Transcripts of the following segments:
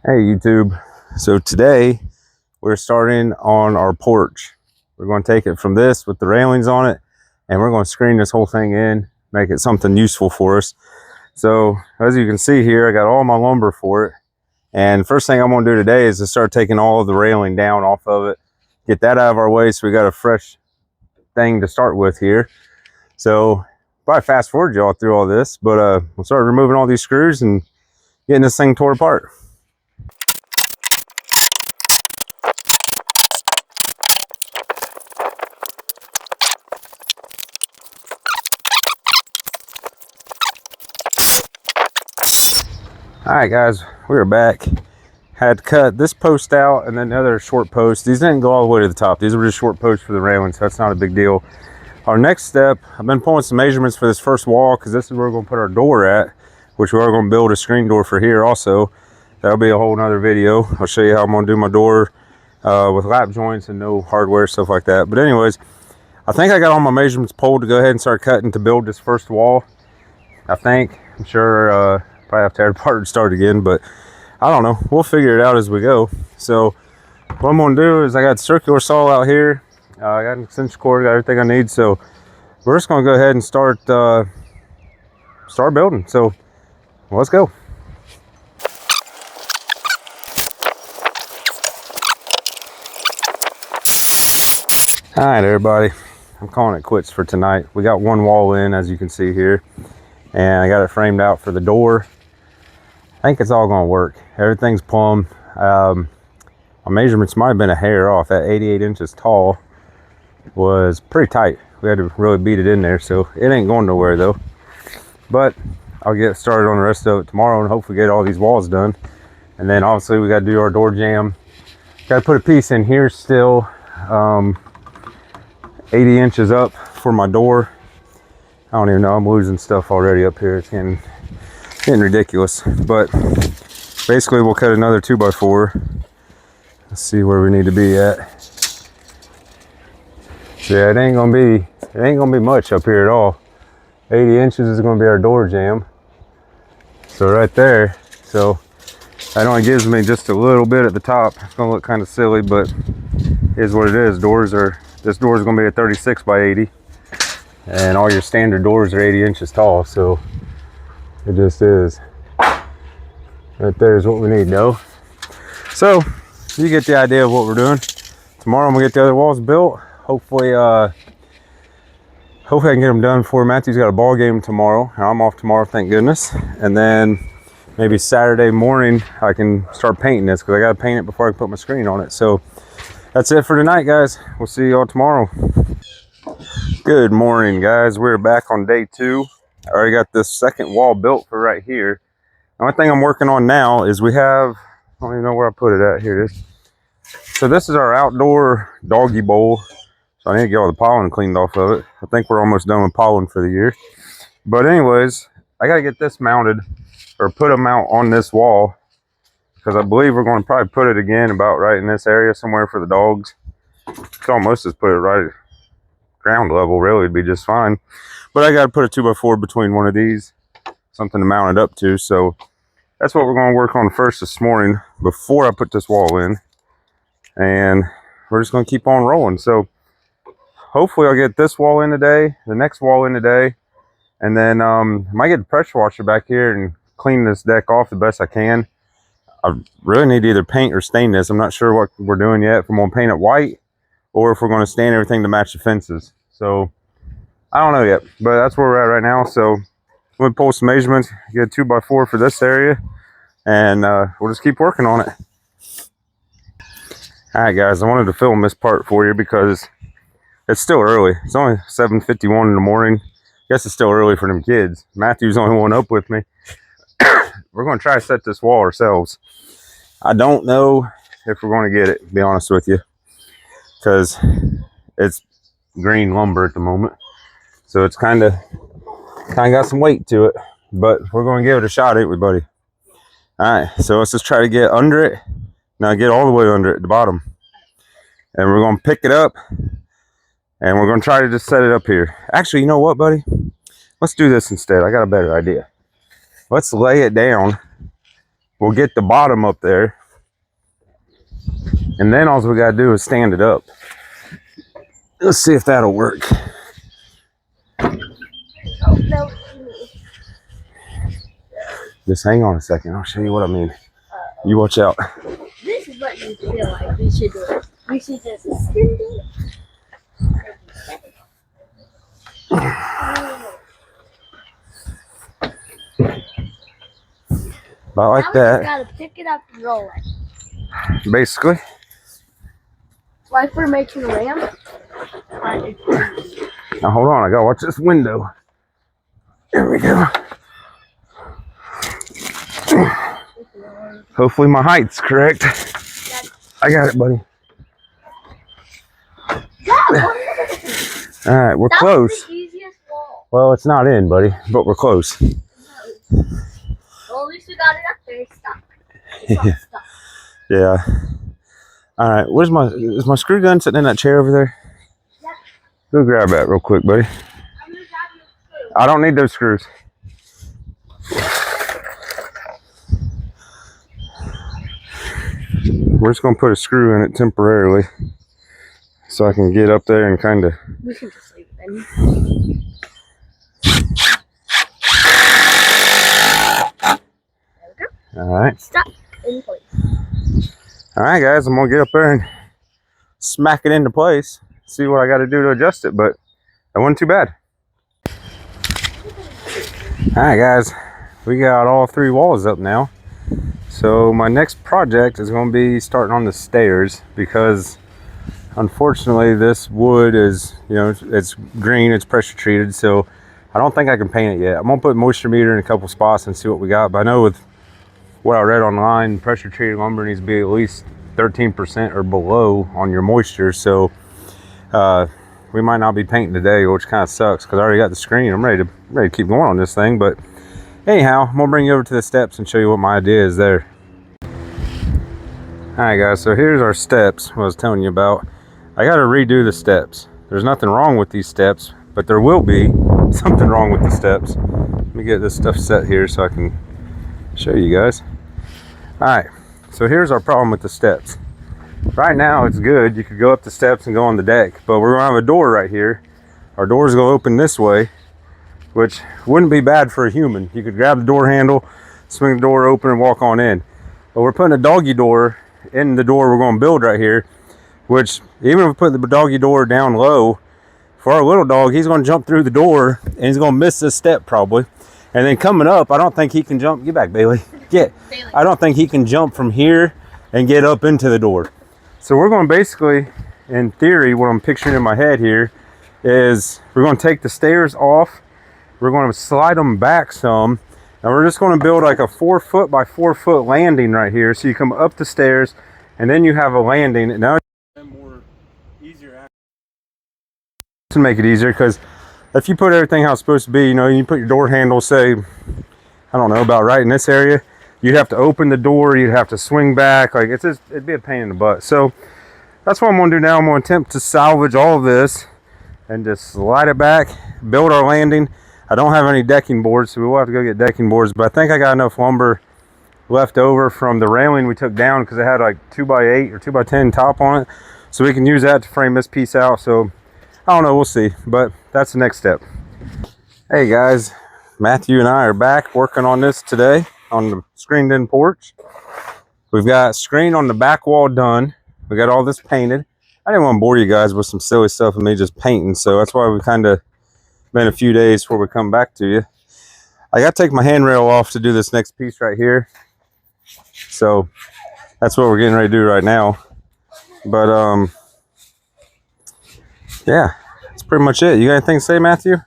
Hey YouTube. So today we're starting on our porch. We're going to take it from this with the railings on it, and we're going to screen this whole thing in, make it something useful for us. So as you can see here, I got all my lumber for it. And first thing I'm going to do today is to start taking all of the railing down off of it, get that out of our way so we got a fresh thing to start with here. So probably fast forward y'all through all this, but we'll start removing all these screws and getting this thing tore apart. All right, guys, we're back. Had to cut this post out and then the other short post. These didn't go all the way to the top. These were just short posts for the railing, so that's not a big deal. Our next step, I've been pulling some measurements for this first wall because this is where we're going to put our door at, which we are going to build a screen door for here also. That'll be a whole nother video. I'll show you how I'm going to do my door with lap joints and no hardware, stuff like that. But anyways, I think I got all my measurements pulled to go ahead and start cutting to build this first wall. I'm sure probably have to tear it apart and start again, but I don't know, we'll figure it out as we go. So what I'm gonna do is I got circular saw out here, I got an extension cord, got everything I need, so we're just gonna go ahead and start building. So let's go. All right, everybody, I'm calling it quits for tonight. We got one wall in, as you can see here, and I got it framed out for the door. I think it's all gonna work. Everything's plumb. My measurements might have been a hair off. That 88 inches tall was pretty tight. We had to really beat it in there, so it ain't going nowhere though. But I'll get started on the rest of it tomorrow and hopefully get all these walls done. And then obviously we gotta do our door jamb. Gotta put a piece in here still, 80 inches up for my door. I don't even know, I'm losing stuff already up here. It's getting ridiculous, but basically we'll cut another 2x4. Let's see where we need to be at. So yeah, it ain't gonna be much up here at all. 80 inches is gonna be our door jamb. So right there, so that only gives me just a little bit at the top. It's gonna look kind of silly, but is what it is. This door is gonna be a 36 by 80, and all your standard doors are 80 inches tall, so it just is. Right there is what we need though. So you get the idea of what we're doing. Tomorrow I'm gonna get the other walls built. Hopefully I can get them done before Matthew's got a ball game tomorrow. I'm off tomorrow, thank goodness. And then maybe Saturday morning I can start painting this because I gotta paint it before I can put my screen on it. So that's it for tonight, guys. We'll see y'all tomorrow. Good morning, guys. We're back on day 2. I already got this second wall built for right here. The only thing I'm working on now is I don't even know where I put it at. Here it is. So this is our outdoor doggy bowl. So I need to get all the pollen cleaned off of it. I think we're almost done with pollen for the year. But anyways, I got to get this mounted, or put a mount on this wall, because I believe we're going to probably put it again about right in this area somewhere for the dogs. It's almost just put it right at ground level, really, it'd be just fine. But I got to put a 2x4 between one of these, something to mount it up to. So that's what we're going to work on first this morning before I put this wall in. And we're just going to keep on rolling. So hopefully I'll get this wall in today, the next wall in today, and then I might get the pressure washer back here and clean this deck off the best I can. I really need to either paint or stain this. I'm not sure what we're doing yet, if we're going to paint it white or if we're going to stain everything to match the fences. So I don't know yet, but that's where we're at right now. So I'm going to pull some measurements, get a 2x4 for this area, and we'll just keep working on it. All right, guys, I wanted to film this part for you because it's still early. It's only 7:51 in the morning. Guess it's still early for them kids. Matthew's the only one up with me. We're going to try to set this wall ourselves. I don't know if we're going to get it, to be honest with you, because it's green lumber at the moment. So it's kind of got some weight to it, but we're going to give it a shot, ain't we, buddy? All right, so let's just try to get under it. Now get all the way under it at the bottom. And we're going to pick it up, and we're going to try to just set it up here. Actually, you know what, buddy? Let's do this instead. I got a better idea. Let's lay it down we'll get the bottom up there. And then all we gotta do is stand it up. Let's see if that'll work. Oh, no. Just hang on a second. I'll show you what I mean. You watch out. This is what you feel like we should do. We should just extend it. About like now that. We just gotta pick it up and roll it. Basically. Like we're making a ramp. Now hold on, I gotta watch this window. There we go. Hopefully my height's correct. I got it, buddy. All right, we're close. The easiest wall. Well, it's not in, buddy, but we're close. Well, at least we got it up there. It's stuck. It's not stuck. Yeah. All right, is my screw gun sitting in that chair over there? Yeah. Go grab that real quick, buddy. I'm gonna grab your screw. I don't need those screws. We're just gonna put a screw in it temporarily so I can get up there and kind of. We can just leave it then. There we go. All right. Stuck in place. All right, guys, I'm gonna get up there and smack it into place. See what I got to do to adjust it, but that wasn't too bad. All right, guys, we got all 3 walls up now. So my next project is going to be starting on the stairs because unfortunately this wood is, it's green, it's pressure treated, so I don't think I can paint it yet. I'm going to put moisture meter in a couple spots and see what we got, but I know with what I read online, pressure treated lumber needs to be at least 13% or below on your moisture, so we might not be painting today, which kind of sucks because I already got the screen. I'm ready to keep going on this thing, but anyhow, I'm gonna bring you over to the steps and show you what my idea is there. All right, guys, so here's our steps, what I was telling you about. I got to redo the steps. There's nothing wrong with these steps, but there will be something wrong with the steps. Let me get this stuff set here so I can show you guys. All right, so here's our problem with the steps. Right now it's good, you could go up the steps and go on the deck, but we're gonna have a door right here. Our door's gonna open this way, which wouldn't be bad for a human. You could grab the door handle, swing the door open and walk on in. But we're putting a doggy door in the door we're gonna build right here, which even if we put the doggy door down low, for our little dog, he's gonna jump through the door and he's gonna miss this step probably. And then coming up, I don't think he can jump, get back Bailey, I don't think he can jump from here and get up into the door. So we're gonna basically, in theory, what I'm picturing in my head here is we're gonna take the stairs off, we're gonna slide them back some, and we're just gonna build like a 4 foot by 4 foot landing right here. So you come up the stairs and then you have a landing. And now easier to make it easier, because if you put everything how it's supposed to be, you put your door handle, say, I don't know, about right in this area, you'd have to open the door, you'd have to swing back, like it'd be a pain in the butt. So that's what I'm gonna do now. I'm gonna attempt to salvage all of this and just slide it back, build our landing. I don't have any decking boards, so we'll have to go get decking boards, but I think I got enough lumber left over from the railing we took down because it had like 2x8 or 2x10 top on it, so we can use that to frame this piece out. So I don't know, we'll see, but that's the next step. Hey guys, Matthew and I are back working on this today on the screened-in porch. We've got screen on the back wall done. We got all this painted. I didn't want to bore you guys with some silly stuff and me just painting, so that's why we kind of been a few days before we come back to you. I got to take my handrail off to do this next piece right here, so that's what we're getting ready to do right now. But yeah, that's pretty much it. You got anything to say, Matthew?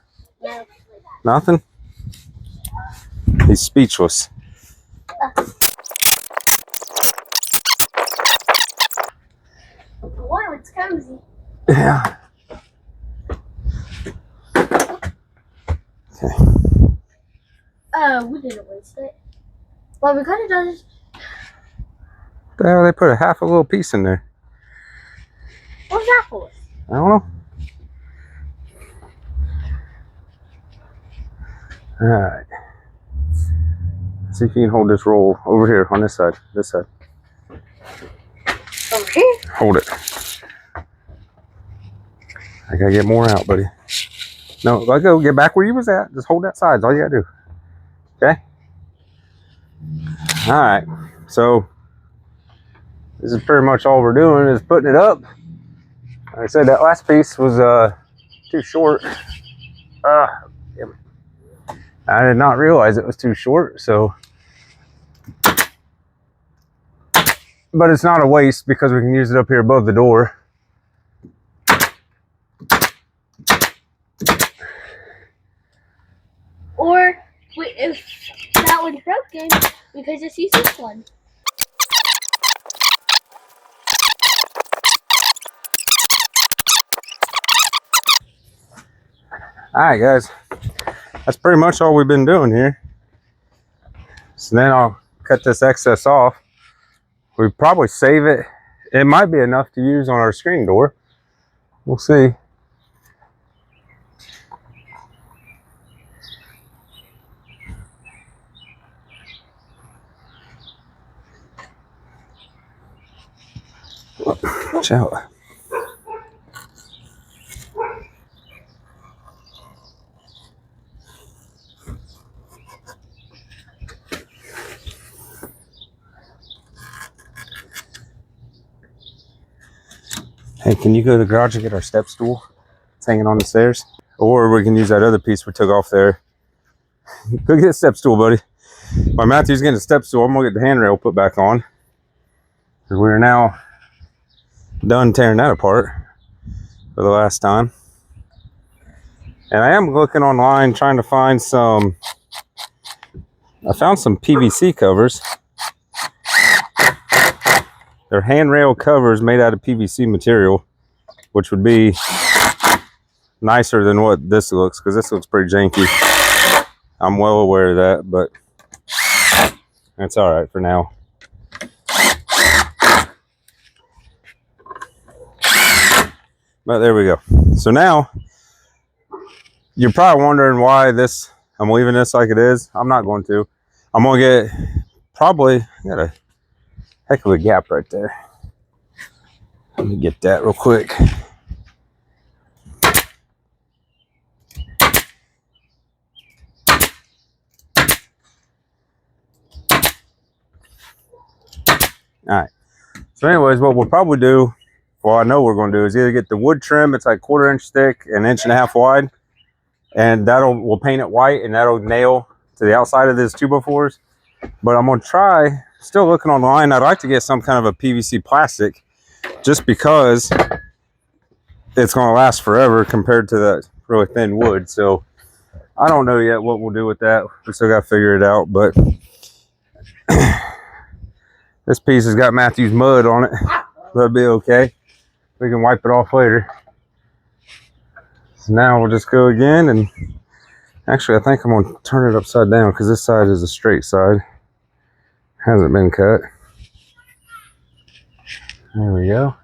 No. Nothing? He's speechless. Wow, it's cozy. Yeah. Okay. We didn't waste it. Well, we could have done it. The hell, they put a half a little piece in there. What's that for? I don't know. All right. See if you can hold this roll over here on this side. This side. Over here? Hold it. I gotta get more out, buddy. No, let go. Get back where you was at. Just hold that side. That's all you gotta do. Okay? Alright. So, this is pretty much all we're doing is putting it up. Like I said, that last piece was too short. I did not realize it was too short, so. But it's not a waste because we can use it up here above the door. Or if that one's broken, we could just use this one. Alright guys, that's pretty much all we've been doing here. So then I'll cut this excess off. We probably save it. It might be enough to use on our screen door. We'll see. Watch out. Hey, can you go to the garage and get our step stool? It's hanging on the stairs. Or we can use that other piece we took off there. Go get a step stool, buddy. While Matthew's getting a step stool, I'm gonna get the handrail put back on. We're now done tearing that apart for the last time. And I am looking online trying to find some, I found some PVC covers. They're handrail covers made out of PVC material, which would be nicer than what this looks, because this looks pretty janky. I'm well aware of that, but that's all right for now. But there we go. So now, you're probably wondering why I'm leaving this like it is. I'm not going to. I'm going to get, probably, I got a heck of a gap right there. Let me get that real quick. All right. So anyways, what we'll probably do, well, I know what we're going to do is either get the wood trim. It's like 1/4 inch thick, 1.5 inches wide. And we'll paint it white, and that'll nail to the outside of this 2x4s. But I'm going to try, still looking online, I'd like to get some kind of a PVC plastic just because it's going to last forever compared to that really thin wood. So I don't know yet what we'll do with that. We still got to figure it out. But this piece has got Matthew's mud on it. That'll be okay. We can wipe it off later. So now we'll just go again, and actually I think I'm going to turn it upside down because this side is a straight side. Hasn't been cut. There we go.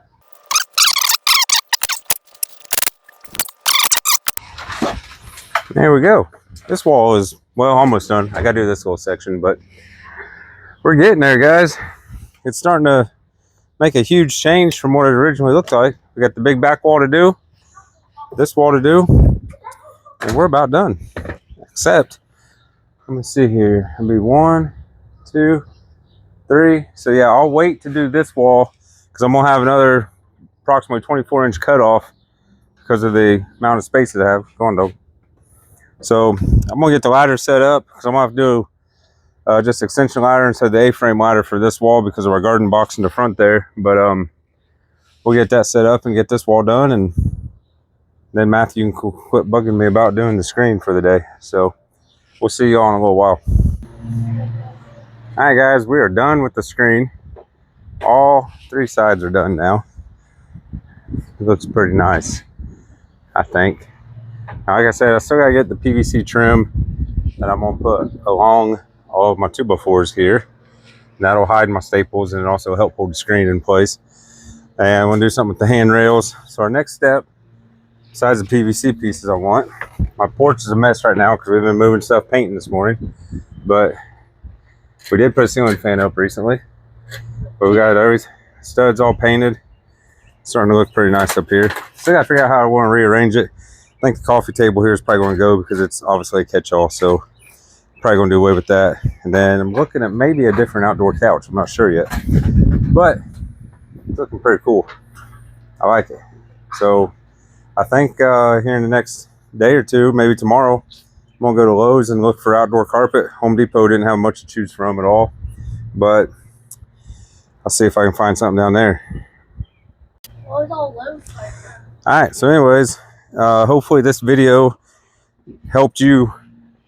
There we go. This wall is, well, almost done. I gotta do this little section, but we're getting there, guys. It's starting to make a huge change from what it originally looked like. We got the big back wall to do, this wall to do, and we're about done. Except, let me see here. It'll be 1, 2, 3. So yeah, I'll wait to do this wall because I'm gonna have another approximately 24-inch cutoff because of the amount of space that I have. Go on, dog. So I'm gonna get the ladder set up because I'm gonna have to do just extension ladder instead of the A-frame ladder for this wall because of our garden box in the front there. But we'll get that set up and get this wall done, and then Matthew can quit bugging me about doing the screen for the day. So we'll see you all in a little while. All right, guys, we are done with the screen. All 3 sides are done now. It looks pretty nice, I think. Now, like I said, I still gotta get the PVC trim that I'm gonna put along all of my 2x4s here. And that'll hide my staples, and it also help hold the screen in place. And I'm gonna do something with the handrails. So our next step, besides the PVC pieces I want, my porch is a mess right now because we've been moving stuff, painting this morning. But We did put a ceiling fan up recently, but we got every studs all painted. Starting to look pretty nice up here. Still gotta figure out how I want to rearrange it. I think the coffee table here is probably going to go because it's obviously a catch-all, so probably going to do away with that. And then I'm looking at maybe a different outdoor couch. I'm not sure yet, but it's looking pretty cool. I like it. So I think here in the next day or two, maybe tomorrow, I'm gonna go to Lowe's and look for outdoor carpet. Home Depot didn't have much to choose from at all, but I'll see if I can find something down there. What was all Lowe's carpet? All right, so anyways, hopefully this video helped you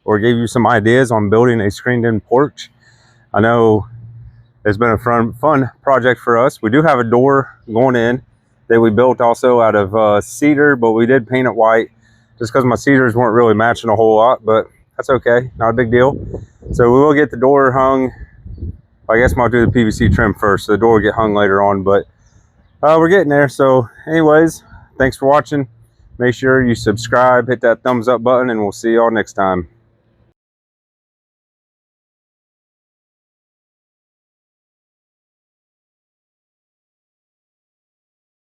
or gave you some ideas on building a screened-in porch. I know it's been a fun project for us. We do have a door going in that we built also out of cedar, but we did paint it white just because my cedars weren't really matching a whole lot, but that's okay, not a big deal. So we will get the door hung. I guess I'll do the PVC trim first, so the door will get hung later on, but we're getting there. So anyways, thanks for watching. Make sure you subscribe, hit that thumbs up button, and we'll see y'all next time.